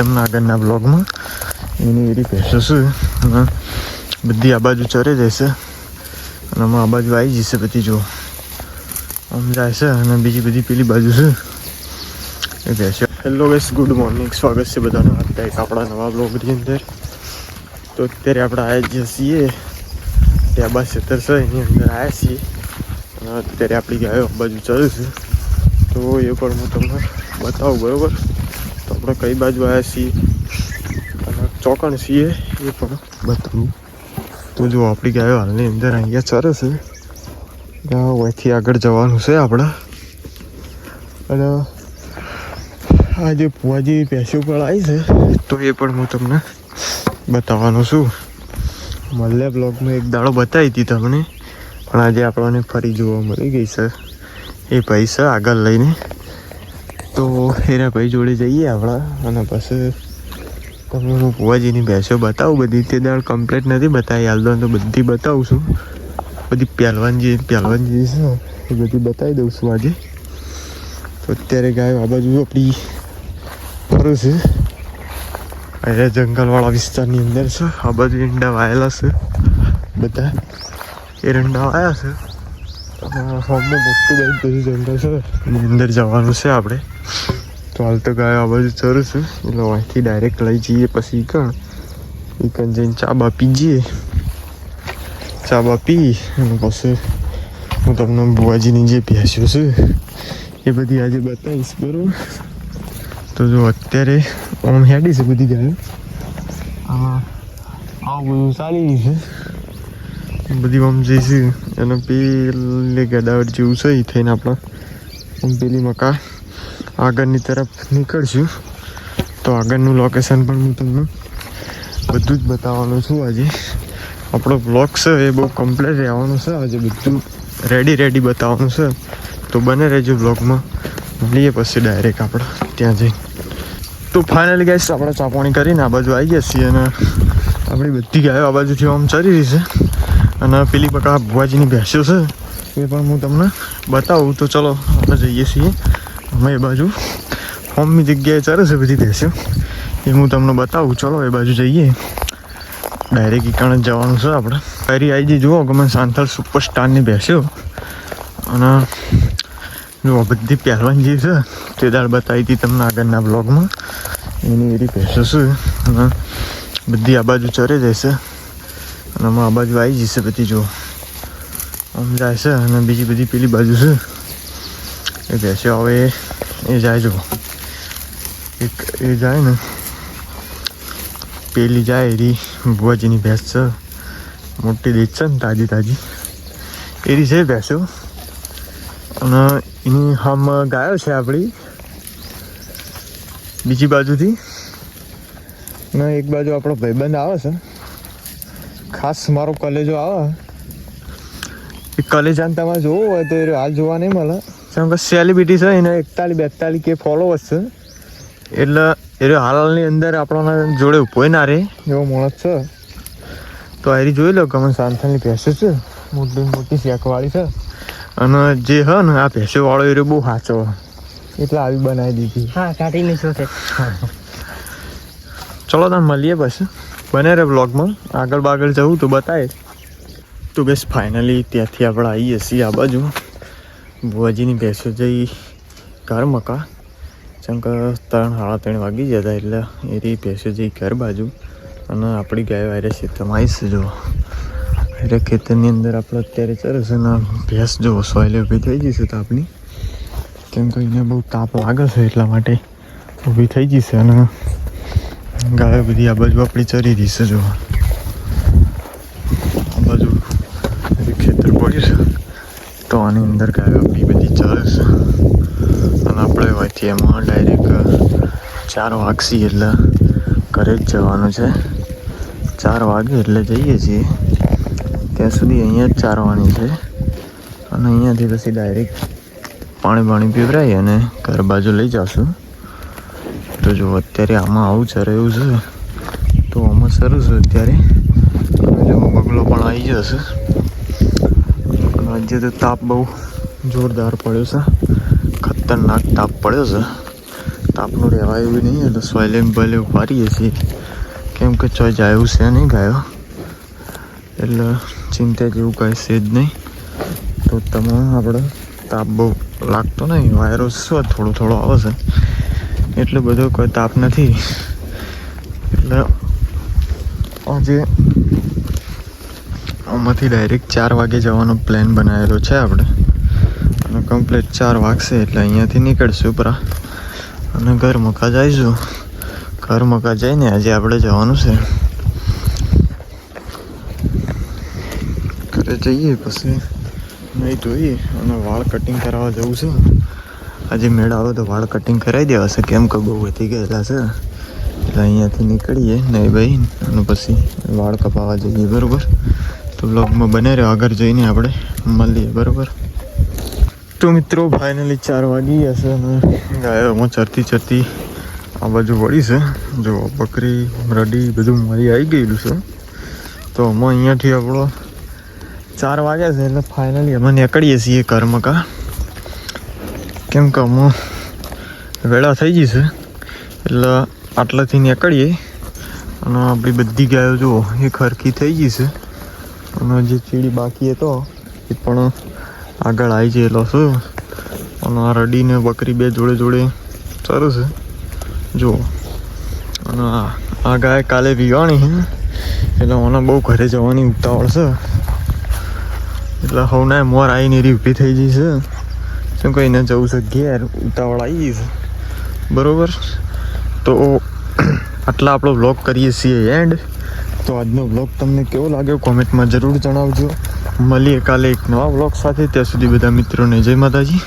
એમના આગળના બ્લોગમાં એની એરી ભેંસો છે અને બધી આ બાજુ ચરે જશે અને આમાં આ બાજુ આવી જશે બધી જો આમ જાય છે અને બીજી બધી પેલી બાજુ છે એ ભેંસો. હેલો ગાઈસ, ગુડ મોર્નિંગ, સ્વાગત છે બધાનું આજના એક આપણા નવા બ્લોગની અંદર. તો અત્યારે આપણે આવ્યા જે છીએ ત્યાં બા ખેતર છે એની અંદર આવ્યા છીએ અને અત્યારે આપણી ગાયો આ બાજુ ચરે છે તો એ પણ હું તમને બતાવું. બરાબર, તો આપણે કઈ બાજુ આવ્યા છીએ અને ચોકણ છીએ એ પણ બતાવું. તો જો આપણી ગાયો હાલની અંદર અહીંયા ચરે છે, અહીંથી આગળ જવાનું છે આપણે. અને આ જે ભુવાજી ભેંસો પણ આવી છે તો એ પણ હું તમને બતાવવાનું છું. મળે બ્લોગમાં એક દાડો બતાવી હતી તમને, પણ આજે આપણને ફરી જોવા મળી ગઈ છે. એ ભાઈ છે આગળ લઈને, તો એના ભાઈ જોડે જઈએ આપણા અને પછી તમને હું ભુવાજીની ભેંસો બતાવું. બધી તે દાળ કમ્પ્લીટ નથી બતાવી, હાલ તો બધી બતાવું છું. બધી પહેલવાનજી છે એ બધી બતાવી દઉં છું આજે. તો અત્યારે ગાયો આ બાજુ આપણી ફરું છે, અહીંયા જંગલવાળા વિસ્તારની અંદર છે. આ બાજુ ઈંડા વાયેલા છે બધા, એરંડા વાયા છે અને સામે મોટું બધું જંગલ છે એની અંદર જવાનું છે આપણે. તો હાલ તો ગાયો આ બાજુ ચરું છું એટલે અહીંથી ડાયરેક્ટ લઈ જઈએ, પછી કણ જઈને ચા બા પીજીએ. ચા બા પી અને પછી હું તમને બુવાજીની જે ભેંસો છે એ બધી આજે બતાવીશ. બરાબર, તો જો અત્યારે આમ હેડી છે બધી ગાયો, આવું બધું ચાલી રહ્યું છે બધી આમ જઈશે. અને પેલી ગદાવટ જેવું છે એ થઈને આપણે આમ પેલી મકા આગળની તરફ નીકળશું. તો આગળનું લોકેશન પણ હું તમને બધું જ બતાવવાનું છું આજે. આપણો બ્લોગ છે એ બહુ કમ્પ્લીટ રહેવાનું છે આજે, બધું રેડી બતાવવાનું છે. તો બને રહેજો બ્લોગમાં, મળીએ પછી ડાયરેક્ટ આપણે ત્યાં જઈ. તો ફાઇનલી ગાઈસ આપણે ચા પાણી કરીને આ બાજુ આવી ગયા છીએ અને આપણી બધી ગાયો આ બાજુથી આમ ચરી રહી છે. અને પેલી બકા ભુવાજીની ભેંસો છે એ પણ હું તમને બતાવું. તો ચલો આપણે જઈએ છીએ અમે એ બાજુ. હોમની જગ્યાએ ચરે છે બધી ભેંસો એ હું તમને બતાવું. ચલો એ બાજુ જઈએ, ડાયરેક્ટ ઈકાણ જ જવાનું છે આપણે. ફરી આવી જઈ જુઓ ગમે સાંથળ સુપરસ્ટારની ભેંસો. અને જો બધી પહેલવાનજી છે તે દાળ બતાવી હતી તમને આગળના બ્લોગમાં, એની એરી ભેંસો છે અને બધી આ બાજુ ચરે જશે અને આમાં આ બાજુ આવી જશે બધી જો આમ જાય છે. અને બીજી બધી પેલી બાજુ છે એ ભેંસો હવે એ જાય. જો એક એ જાય ને પેલી જાય એરી ભુવાજીની ભેંસ છે, મોટી દેખ છે ને તાજી એરી છે ભેંસો. અને એની આમ ગાયો છે આપણી બીજી બાજુથી, ને એક બાજુ આપણો ભાઈબંધ આવે છે ખાસ, મારો કલેજો આવે. એ કલેજાને તમારે જોવું હોય તો એ હાલ જોવા નહીં મળે, કેમ કે સેલિબ્રિટી છે, એને 41-42 કે ફોલોવર્સ છે. એટલે એ હાલની અંદર આપણા જોડે ઉભો ના રહે એવો માણસ છે. તો આરી જોઈ લો ગમે સાંથળની ભેંસો છે, મોટી શેકવાળી છે. અને જે હ ને આ ભેંસો વાળો એ બહુ સાચો એટલે આવી બનાવી દીધી. હા, કાઢીને શું છે. ચલો તમે મળીએ પછી, બને રે બ્લોગમાં. આગળ જવું તો બતાવે. તો બસ ફાઇનલી ત્યાંથી આપણે આવીએ છીએ આ બાજુ. ભુવાજીની ભેંસો જઈ ઘર મકા, જેમ કે 3-3:30 વાગી જતા એટલે એ ભેંસો જઈ ઘર બાજુ. અને આપણી ગાયો આરે ખેતરમાં આવીશ. જો એટલે ખેતરની અંદર આપણે અત્યારે ચરે છે ને ભેંસ જો સોયલે ઊભી થઈ જશે તો આપણી, કેમ કે એને બહુ તાપ લાગે છે એટલા માટે ઊભી થઈ જશે. અને ગાયો બધી આ બાજુ આપણી ચરી રહી છે. જો આ બાજુ ખેતર પડ્યું છે તો આની અંદર ગાયો આપણી બધી ચરે છે. અને આપણે અહીંથી એમાં ડાયરેક્ટ 4 વાગશે એટલે ઘરે જ જવાનું છે. 4 વાગે એટલે જઈએ છીએ, ત્યાં સુધી અહીંયા જ ચારવાની છે. અને અહીંયાથી પછી ડાયરેક્ટ પાણી પીવરાઈ અને ઘર બાજુ લઈ જશું. તો જો અત્યારે આમાં આવું ચરે એવું છે તો આમાં સરસ છે અત્યારે. જો બગલો પણ આવી જશે. અને આજે તો તાપ બહુ જોરદાર પડ્યો છે, ખતરનાક તાપ પડ્યો છે. તાપનું રહેવાય એવું નહીં, એટલે સોયલેમ ભલે ઉપાડીએ છીએ, કેમ કે ચોય જાય એવું છે નહીં ગાયો, એટલે ચિંતા જેવું કાંઈ છે જ નહીં. તો તમે આપણે તાપ બહુ લાગતો નહીં, વાયરો શું થોડો થોડો આવે છે, એટલે બધો કોઈ તાપ નથી. એટલે આજે આમાંથી ડાયરેક્ટ 4 વાગે જવાનો પ્લાન બનાવેલો છે આપણે, અને કમ્પ્લીટ 4 વાગશે એટલે અહીંયાથી નીકળશું પરા, અને ઘર મકા જઈશું. ઘર મકા જઈને આજે આપણે જવાનું છે. ઘરે જઈએ પછી નહીં ધોઈએ અને વાળ કટિંગ કરાવવા જવું છે. આજે મેળ આવે તો વાળ કટિંગ કરાવી દેવાશે, કેમ કે બહુ વધી ગયેલા છે. એટલે અહીંયાથી નીકળીએ નહીં ભાઈ, અને પછી વાળ કપાવવા જઈએ. બરાબર, તો બ્લોગમાં બને રહ્યો, આગળ જઈને આપણે મળીએ. બરાબર, તો મિત્રો ફાઇનલી 4 વાગી હશે અને ગાયોમાં ચરતી આ બાજુ વળી છે. જો બકરી રડી બધું મળી આવી ગયેલું છે. તો અમે અહીંયાથી આપણો 4 વાગ્યા છે એટલે ફાઇનલી અમે નીકળીએ છીએ ઘરમાં, કેમ કે અમે વેળા થઈ જશે એટલે આટલાથી નીકળીએ. અને આપણી બધી ગાયો જુઓ એ ખરખી થઈ ગઈ છે, અને જે ચીડી બાકી હતો એ પણ આગળ આવી ગયેલો છે. અને આ રડીને બકરી બે જોડે જોડે સરસ છે જુઓ. અને આ ગાય કાલે વિવાણી છે, એટલે મને બહુ ઘરે જવાની ઉતાવળ છે, એટલે હવને મોર આવીને એરી ઊભી થઈ ગઈ છે. શું કહીને જવું છે ઘેર, ઉતાવળ આવી ગઈ છે. બરાબર, તો આટલા આપણો વ્લોગ કરીએ છીએ એન્ડ. તો આજનો વ્લોગ તમને કેવો લાગ્યો કોમેન્ટમાં જરૂર જણાવજો. મળીએ કાલે એક નવા વ્લોગ સાથે. ત્યાં સુધી બધા મિત્રોને જય માતાજી.